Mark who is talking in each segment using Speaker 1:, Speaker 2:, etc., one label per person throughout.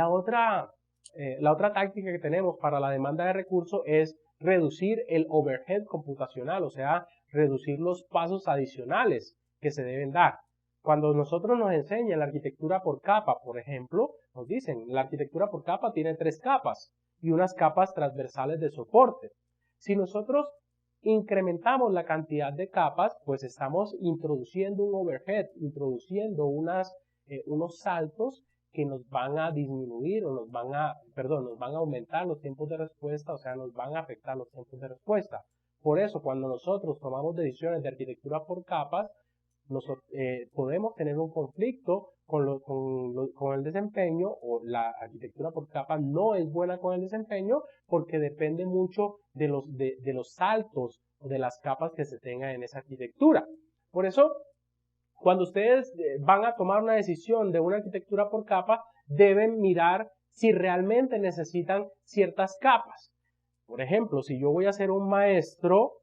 Speaker 1: La otra táctica que tenemos para la demanda de recursos es reducir el overhead computacional, o sea, reducir los pasos adicionales que se deben dar. Cuando nosotros nos enseñan la arquitectura por capa, por ejemplo, nos dicen, la arquitectura por capa tiene 3 capas y unas capas transversales de soporte. Si nosotros incrementamos la cantidad de capas, pues estamos introduciendo un overhead, introduciendo unos saltos que nos van a disminuir o nos van a aumentar los tiempos de respuesta, o sea, nos van a afectar los tiempos de respuesta. Por eso, cuando nosotros tomamos decisiones de arquitectura por capas, podemos tener un conflicto con el desempeño, o la arquitectura por capas no es buena con el desempeño porque depende mucho de los saltos o de las capas que se tengan en esa arquitectura. Por eso, cuando ustedes van a tomar una decisión de una arquitectura por capa, deben mirar si realmente necesitan ciertas capas. Por ejemplo, si yo voy a ser un maestro,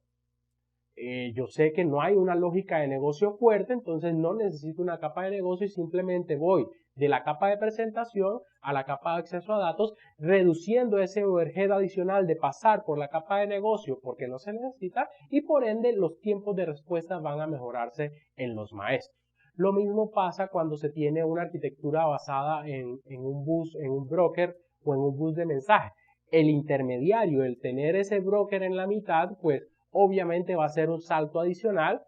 Speaker 1: yo sé que no hay una lógica de negocio fuerte, entonces no necesito una capa de negocio y simplemente voy de la capa de presentación a la capa de acceso a datos, reduciendo ese overhead adicional de pasar por la capa de negocio porque no se necesita, y por ende los tiempos de respuesta van a mejorarse en los maestros. Lo mismo pasa cuando se tiene una arquitectura basada en un broker o en un bus de mensaje. El intermediario, el tener ese broker en la mitad, pues obviamente va a ser un salto adicional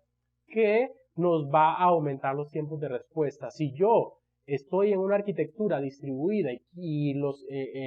Speaker 1: que nos va a aumentar los tiempos de respuesta. Si yo estoy en una arquitectura distribuida y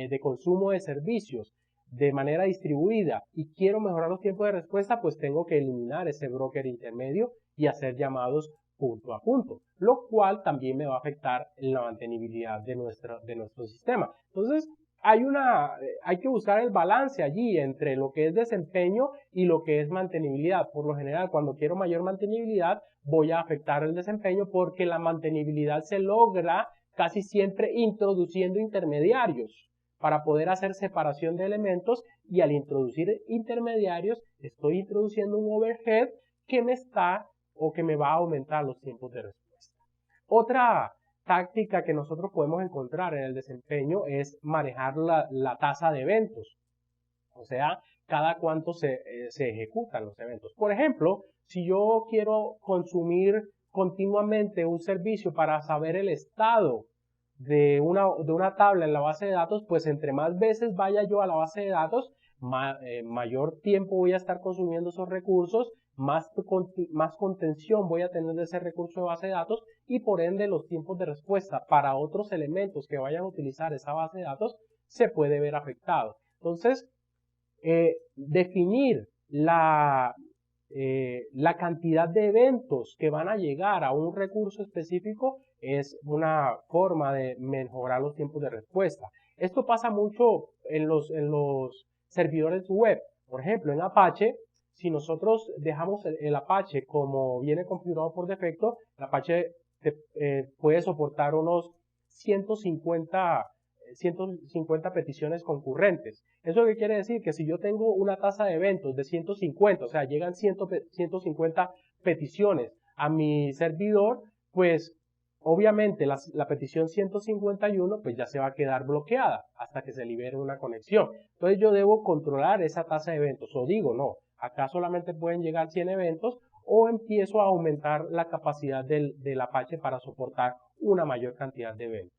Speaker 1: de consumo de servicios de manera distribuida y quiero mejorar los tiempos de respuesta, pues tengo que eliminar ese broker intermedio y hacer llamados punto a punto, lo cual también me va a afectar la mantenibilidad de nuestro sistema. Entonces, hay que buscar el balance allí entre lo que es desempeño y lo que es mantenibilidad. Por lo general, cuando quiero mayor mantenibilidad, voy a afectar el desempeño porque la mantenibilidad se logra casi siempre introduciendo intermediarios para poder hacer separación de elementos, y al introducir intermediarios estoy introduciendo un overhead que me va a aumentar los tiempos de respuesta. Otra táctica que nosotros podemos encontrar en el desempeño es manejar la tasa de eventos, o sea, cada cuánto se ejecutan los eventos. Por ejemplo, si yo quiero consumir continuamente un servicio para saber el estado de una tabla en la base de datos, pues entre más veces vaya yo a la base de datos, mayor tiempo voy a estar consumiendo esos recursos, más contención voy a tener de ese recurso de base de datos, y por ende los tiempos de respuesta para otros elementos que vayan a utilizar esa base de datos se puede ver afectado. Entonces, definir la cantidad de eventos que van a llegar a un recurso específico es una forma de mejorar los tiempos de respuesta. Esto pasa mucho en los servidores web. Por ejemplo, en Apache, si nosotros dejamos el Apache como viene configurado por defecto, el Apache puede soportar unos 150 peticiones concurrentes. ¿Eso qué quiere decir? Que si yo tengo una tasa de eventos de 150, o sea, llegan 150 peticiones a mi servidor, pues obviamente la petición 151 pues ya se va a quedar bloqueada hasta que se libere una conexión. Entonces yo debo controlar esa tasa de eventos, o digo, no, acá solamente pueden llegar 100 eventos, o empiezo a aumentar la capacidad del Apache para soportar una mayor cantidad de eventos.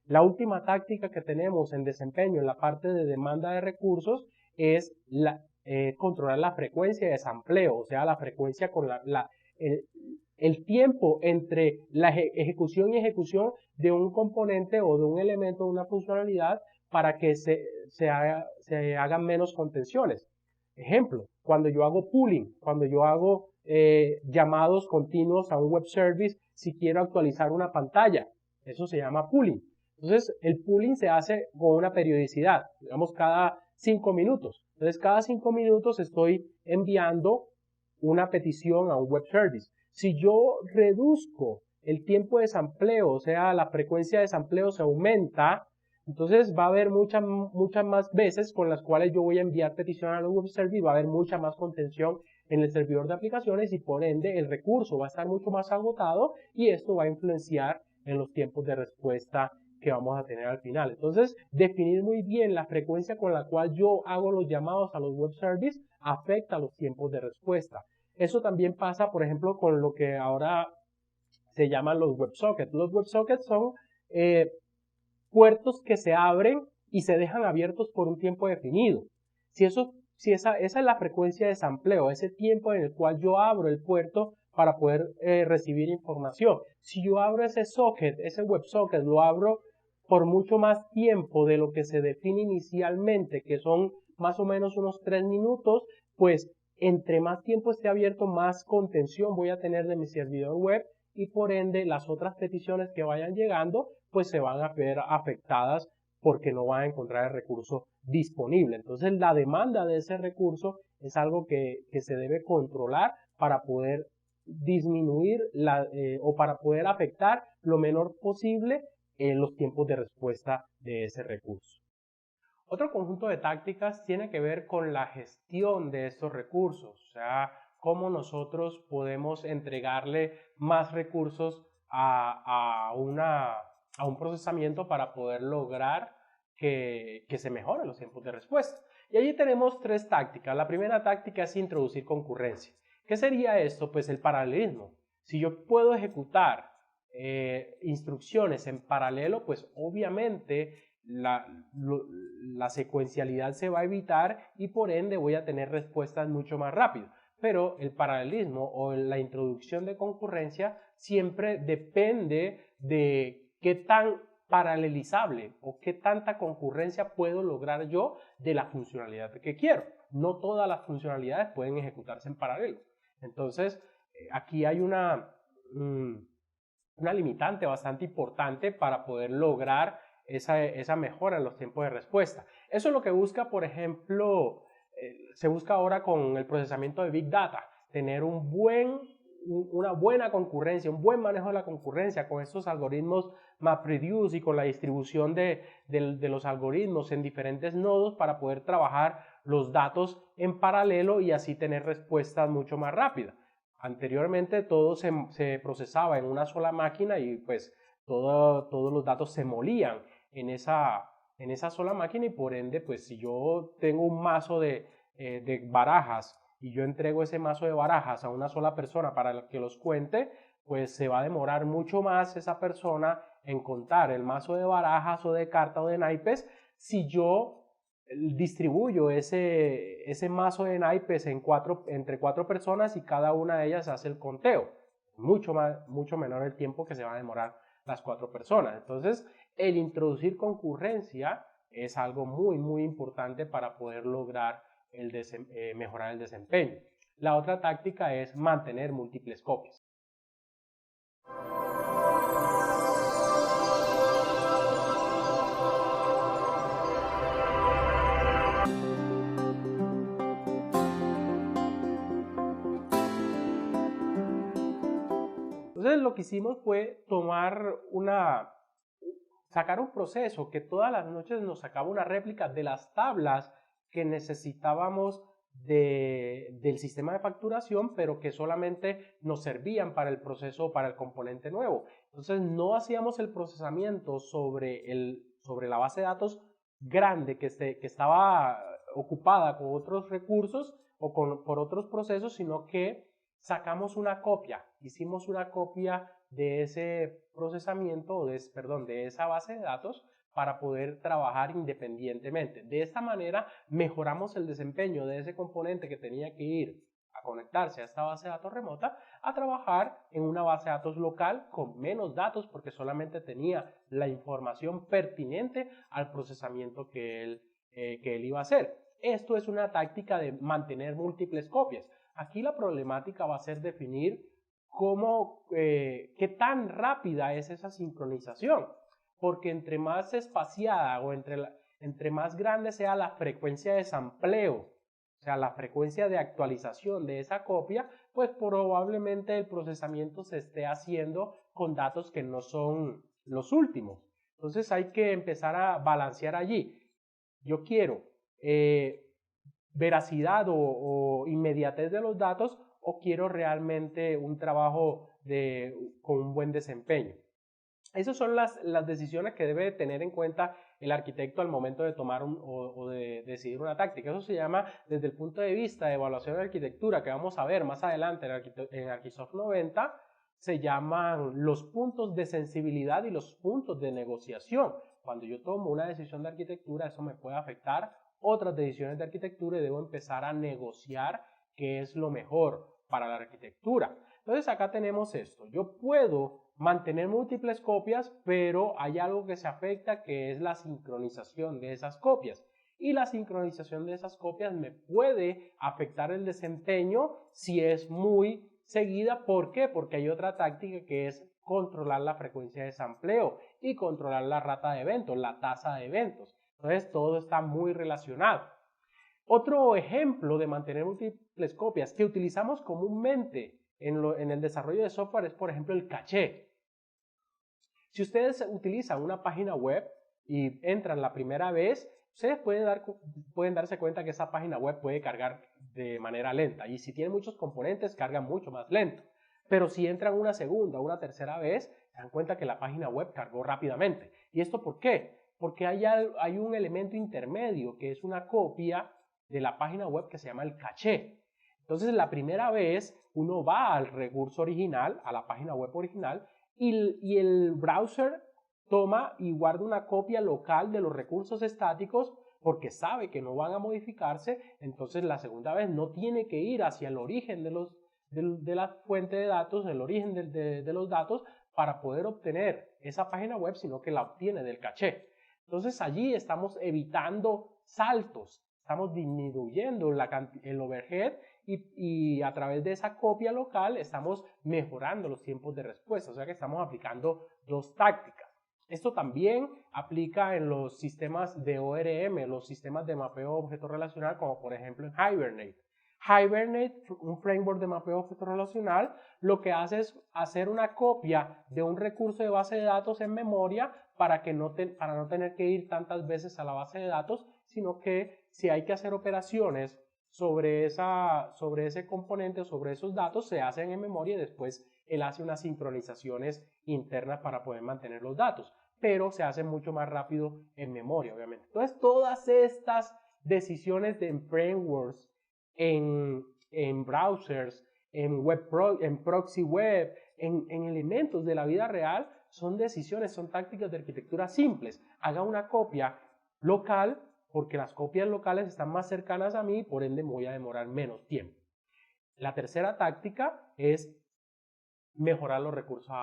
Speaker 1: La última táctica que tenemos en desempeño en la parte de demanda de recursos es controlar la frecuencia de sampleo, o sea, la frecuencia con el tiempo entre la ejecución y ejecución de un componente o de un elemento, de una funcionalidad, para que se hagan menos contenciones. Ejemplo, cuando yo hago pooling, cuando yo hago llamados continuos a un web service, si quiero actualizar una pantalla, eso se llama pooling. Entonces, el pooling se hace con una periodicidad, digamos cada 5 minutos. Entonces, cada 5 minutos estoy enviando una petición a un web service. Si yo reduzco el tiempo de sampleo, o sea, la frecuencia de sampleo se aumenta, entonces va a haber muchas más veces con las cuales yo voy a enviar petición a los web service, va a haber mucha más contención en el servidor de aplicaciones, y por ende el recurso va a estar mucho más agotado, y esto va a influenciar en los tiempos de respuesta que vamos a tener al final. Entonces, definir muy bien la frecuencia con la cual yo hago los llamados a los web services afecta los tiempos de respuesta. Eso también pasa, por ejemplo, con lo que ahora se llaman los WebSockets. Los WebSockets son puertos que se abren y se dejan abiertos por un tiempo definido. Esa es la frecuencia de sampleo, ese tiempo en el cual yo abro el puerto para poder recibir información. Si yo abro ese socket, ese WebSocket, lo abro por mucho más tiempo de lo que se define inicialmente, que son más o menos unos 3 minutos, pues entre más tiempo esté abierto, más contención voy a tener de mi servidor web y por ende las otras peticiones que vayan llegando, pues se van a ver afectadas porque no van a encontrar el recurso disponible. Entonces la demanda de ese recurso es algo que se debe controlar para poder disminuir o para poder afectar lo menor posible los tiempos de respuesta de ese recurso. Otro conjunto de tácticas tiene que ver con la gestión de estos recursos, o sea, cómo nosotros podemos entregarle más recursos a un procesamiento para poder lograr que se mejoren los tiempos de respuesta. Y allí tenemos 3 tácticas. La primera táctica es introducir concurrencia. ¿Qué sería esto? Pues el paralelismo. Si yo puedo ejecutar instrucciones en paralelo, pues obviamente la secuencialidad se va a evitar y por ende voy a tener respuestas mucho más rápido. Pero el paralelismo o la introducción de concurrencia siempre depende de qué tan paralelizable o qué tanta concurrencia puedo lograr yo de la funcionalidad que quiero. No todas las funcionalidades pueden ejecutarse en paralelo. Entonces, aquí hay una limitante bastante importante para poder lograr esa mejora en los tiempos de respuesta. Eso es lo que busca, por ejemplo, se busca ahora con el procesamiento de Big Data, tener una buena concurrencia, un buen manejo de la concurrencia con estos algoritmos MapReduce y con la distribución de los algoritmos en diferentes nodos para poder trabajar los datos en paralelo y así tener respuestas mucho más rápidas. Anteriormente todo se procesaba en una sola máquina y pues todos los datos se molían en esa sola máquina y por ende pues si yo tengo un mazo de barajas y yo entrego ese mazo de barajas a una sola persona para que los cuente, pues se va a demorar mucho más esa persona en contar el mazo de barajas o de cartas o de naipes si yo distribuyo ese mazo de naipes entre 4 personas y cada una de ellas hace el conteo. Mucho menor el tiempo que se va a demorar las 4 personas. Entonces, el introducir concurrencia es algo muy importante para poder lograr mejorar el desempeño. La otra táctica es mantener múltiples copias. Entonces lo que hicimos fue sacar un proceso que todas las noches nos sacaba una réplica de las tablas que necesitábamos del sistema de facturación, pero que solamente nos servían para el proceso, para el componente nuevo. Entonces no hacíamos el procesamiento sobre la base de datos grande que estaba ocupada con otros recursos o por otros procesos, sino que sacamos una copia, hicimos una copia de ese procesamiento, de esa base de datos para poder trabajar independientemente. De esta manera mejoramos el desempeño de ese componente que tenía que ir a conectarse a esta base de datos remota a trabajar en una base de datos local con menos datos porque solamente tenía la información pertinente al procesamiento que él iba a hacer. Esto es una táctica de mantener múltiples copias. Aquí la problemática va a ser definir qué tan rápida es esa sincronización, porque entre más espaciada o entre más grande sea la frecuencia de sampleo, o sea, la frecuencia de actualización de esa copia, pues probablemente el procesamiento se esté haciendo con datos que no son los últimos. Entonces hay que empezar a balancear allí. Yo quiero veracidad o inmediatez de los datos o quiero realmente un trabajo con un buen desempeño. Esas son las decisiones que debe tener en cuenta el arquitecto al momento de tomar o de decidir una táctica. Eso se llama, desde el punto de vista de evaluación de arquitectura, que vamos a ver más adelante en Arquisoft 90, se llaman los puntos de sensibilidad y los puntos de negociación. Cuando yo tomo una decisión de arquitectura, eso me puede afectar otras decisiones de arquitectura y debo empezar a negociar qué es lo mejor para la arquitectura. Entonces acá tenemos esto. Yo puedo mantener múltiples copias, pero hay algo que se afecta, que es la sincronización de esas copias. Y la sincronización de esas copias me puede afectar el desempeño si es muy seguida. ¿Por qué? Porque hay otra táctica que es controlar la frecuencia de sampleo y controlar la rata de eventos, la tasa de eventos. Entonces todo está muy relacionado. Otro ejemplo de mantener múltiples copias que utilizamos comúnmente en el desarrollo de software es, por ejemplo, el caché. Si ustedes utilizan una página web y entran la primera vez, ustedes pueden darse cuenta que esa página web puede cargar de manera lenta. Y si tiene muchos componentes, carga mucho más lento. Pero si entran una segunda o una tercera vez, se dan cuenta que la página web cargó rápidamente. ¿Y esto por qué? Porque hay un elemento intermedio que es una copia de la página web que se llama el caché. Entonces, la primera vez uno va al recurso original, a la página web original, y el browser toma y guarda una copia local de los recursos estáticos porque sabe que no van a modificarse. Entonces, la segunda vez no tiene que ir hacia el origen de la fuente de datos, el origen de los datos, para poder obtener esa página web, sino que la obtiene del caché. Entonces, allí estamos evitando saltos, estamos disminuyendo el overhead y a través de esa copia local estamos mejorando los tiempos de respuesta, o sea que estamos aplicando dos tácticas. Esto también aplica en los sistemas de ORM, los sistemas de mapeo objeto relacional, como por ejemplo en Hibernate. Hibernate, un framework de mapeo objeto relacional, lo que hace es hacer una copia de un recurso de base de datos en memoria para no tener que ir tantas veces a la base de datos, sino que si hay que hacer operaciones sobre ese componente o sobre esos datos, se hacen en memoria y después él hace unas sincronizaciones internas para poder mantener los datos, pero se hace mucho más rápido en memoria, obviamente. Entonces, todas estas decisiones de frameworks, en browsers, en proxy web, en elementos de la vida real, son decisiones, son tácticas de arquitectura simples. Haga una copia local, porque las copias locales están más cercanas a mí, por ende me voy a demorar menos tiempo. La tercera táctica es mejorar los recursos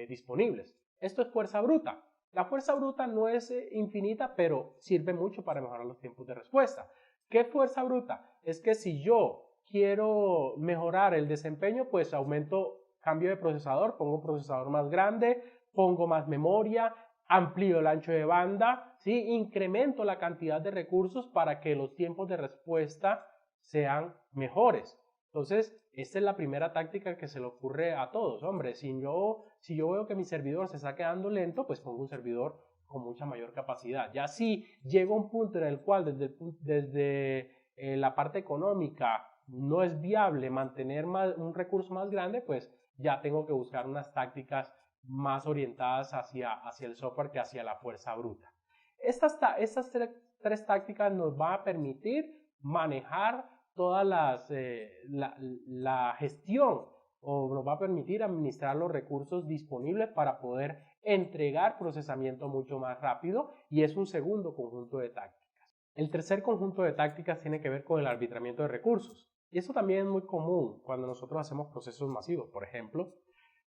Speaker 1: disponibles. Esto es fuerza bruta. La fuerza bruta no es infinita, pero sirve mucho para mejorar los tiempos de respuesta. ¿Qué es fuerza bruta? Es que si yo quiero mejorar el desempeño, pues cambio de procesador, pongo un procesador más grande, pongo más memoria, amplío el ancho de banda, ¿sí? Incremento la cantidad de recursos para que los tiempos de respuesta sean mejores. Entonces, esta es la primera táctica que se le ocurre a todos. Hombre, si yo veo que mi servidor se está quedando lento, pues pongo un servidor con mucha mayor capacidad. Ya si llego a un punto en el cual desde la parte económica no es viable mantener un recurso más grande, pues ya tengo que buscar unas tácticas más orientadas hacia el software que hacia la fuerza bruta. Estas tres tácticas nos van a permitir manejar toda la gestión, o nos va a permitir administrar los recursos disponibles para poder entregar procesamiento mucho más rápido, y es un segundo conjunto de tácticas. El tercer conjunto de tácticas tiene que ver con el arbitramiento de recursos, y esto también es muy común cuando nosotros hacemos procesos masivos. Por ejemplo,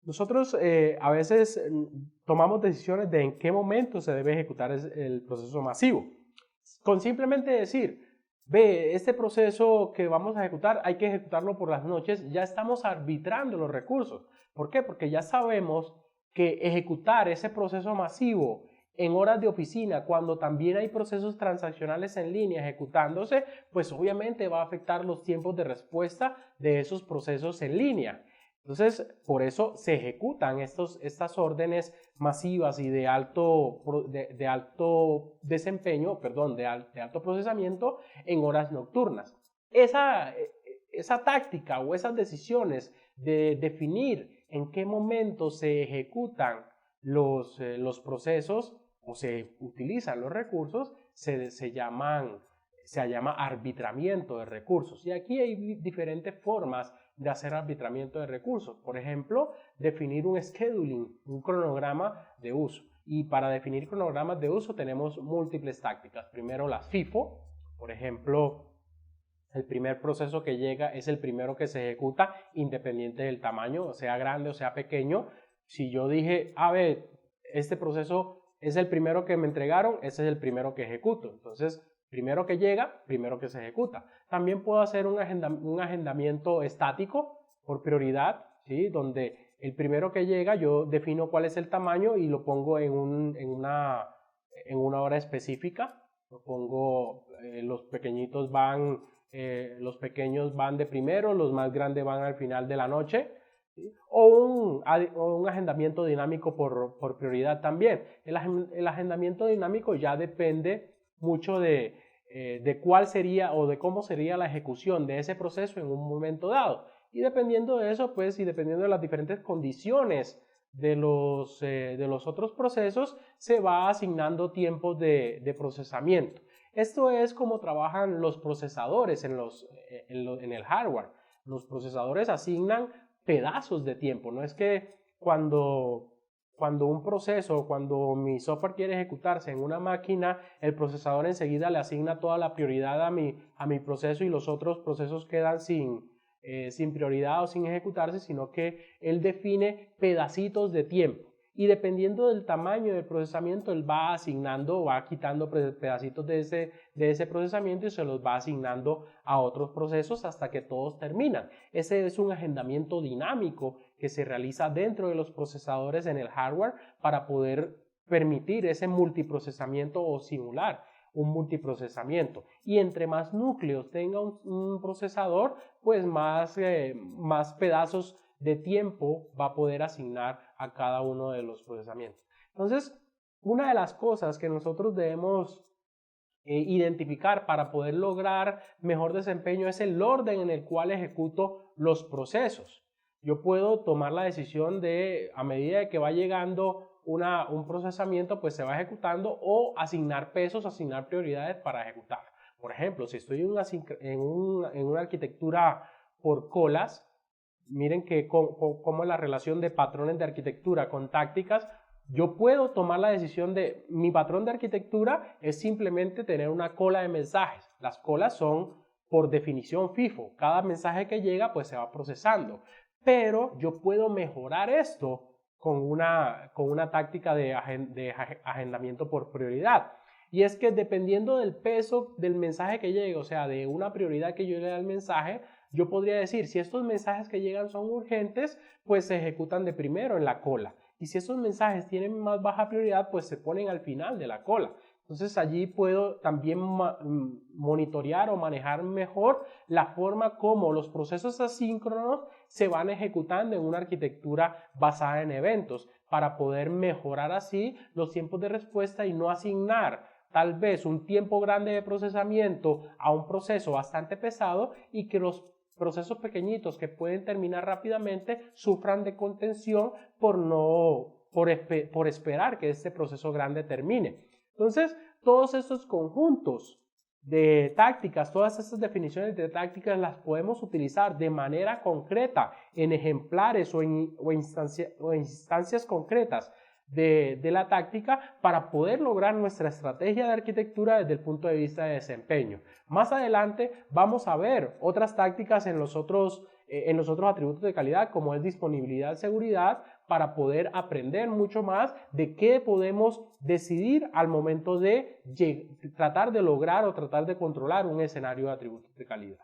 Speaker 1: nosotros a veces tomamos decisiones de en qué momento se debe ejecutar el proceso masivo. Con simplemente decir, este proceso que vamos a ejecutar hay que ejecutarlo por las noches, ya estamos arbitrando los recursos. ¿Por qué? Porque ya sabemos que ejecutar ese proceso masivo en horas de oficina, cuando también hay procesos transaccionales en línea ejecutándose, pues obviamente va a afectar los tiempos de respuesta de esos procesos en línea. Entonces, por eso se ejecutan estas órdenes masivas y de alto desempeño, perdón, de alto procesamiento en horas nocturnas. Esa táctica o esas decisiones de definir en qué momento se ejecutan los procesos o se utilizan los recursos, se llama arbitramiento de recursos. Y aquí hay diferentes formas de hacer arbitramiento de recursos. Por ejemplo, definir un scheduling, un cronograma de uso. Y para definir cronogramas de uso tenemos múltiples tácticas. Primero las FIFO, por ejemplo, el primer proceso que llega es el primero que se ejecuta independiente del tamaño, o sea grande o sea pequeño. Si yo dije, a ver, este proceso es el primero que me entregaron, ese es el primero que ejecuto. Entonces, primero que llega, primero que se ejecuta. También puedo hacer un agendamiento estático por prioridad, ¿sí? Donde el primero que llega yo defino cuál es el tamaño y lo pongo en una hora específica. Lo pongo, los pequeños van de primero, los más grandes van al final de la noche. ¿Sí? O un agendamiento dinámico por prioridad también. El agendamiento dinámico ya depende mucho de cuál sería o de cómo sería la ejecución de ese proceso en un momento dado. Y dependiendo de eso, pues, y dependiendo de las diferentes condiciones de los otros procesos, se va asignando tiempos de procesamiento. Esto es como trabajan los procesadores en el hardware. Los procesadores asignan pedazos de tiempo. No es que cuando un proceso, cuando mi software quiere ejecutarse en una máquina, el procesador enseguida le asigna toda la prioridad a mi proceso y los otros procesos quedan sin prioridad o sin ejecutarse, sino que él define pedacitos de tiempo. Y dependiendo del tamaño del procesamiento, él va asignando, va quitando pedacitos de ese procesamiento y se los va asignando a otros procesos hasta que todos terminan. Ese es un agendamiento dinámico que se realiza dentro de los procesadores en el hardware para poder permitir ese multiprocesamiento o simular un multiprocesamiento. Y entre más núcleos tenga un procesador, pues más pedazos de tiempo va a poder asignar a cada uno de los procesamientos. Entonces, una de las cosas que nosotros debemos identificar para poder lograr mejor desempeño es el orden en el cual ejecuto los procesos. Yo puedo tomar la decisión de, a medida de que va llegando un procesamiento, pues se va ejecutando, o asignar pesos, asignar prioridades para ejecutar. Por ejemplo, si estoy en una arquitectura por colas, miren que cómo es la relación de patrones de arquitectura con tácticas. Yo puedo tomar la decisión de, mi patrón de arquitectura es simplemente tener una cola de mensajes. Las colas son por definición FIFO. Cada mensaje que llega pues se va procesando. Pero yo puedo mejorar esto con una táctica de agendamiento por prioridad. Y es que dependiendo del peso del mensaje que llegue, o sea, de una prioridad que yo le dé al mensaje, yo podría decir, si estos mensajes que llegan son urgentes, pues se ejecutan de primero en la cola. Y si esos mensajes tienen más baja prioridad, pues se ponen al final de la cola. Entonces allí puedo también monitorear o manejar mejor la forma como los procesos asíncronos se van ejecutando en una arquitectura basada en eventos, para poder mejorar así los tiempos de respuesta y no asignar tal vez un tiempo grande de procesamiento a un proceso bastante pesado y que los procesos pequeñitos que pueden terminar rápidamente sufran de contención por esperar que este proceso grande termine. Entonces, todos estos conjuntos de tácticas, todas estas definiciones de tácticas las podemos utilizar de manera concreta en ejemplares o instancias concretas de la táctica para poder lograr nuestra estrategia de arquitectura desde el punto de vista de desempeño. Más adelante vamos a ver otras tácticas en los otros atributos de calidad, como es disponibilidad, seguridad, para poder aprender mucho más de qué podemos decidir al momento de tratar de lograr o tratar de controlar un escenario de atributos de calidad.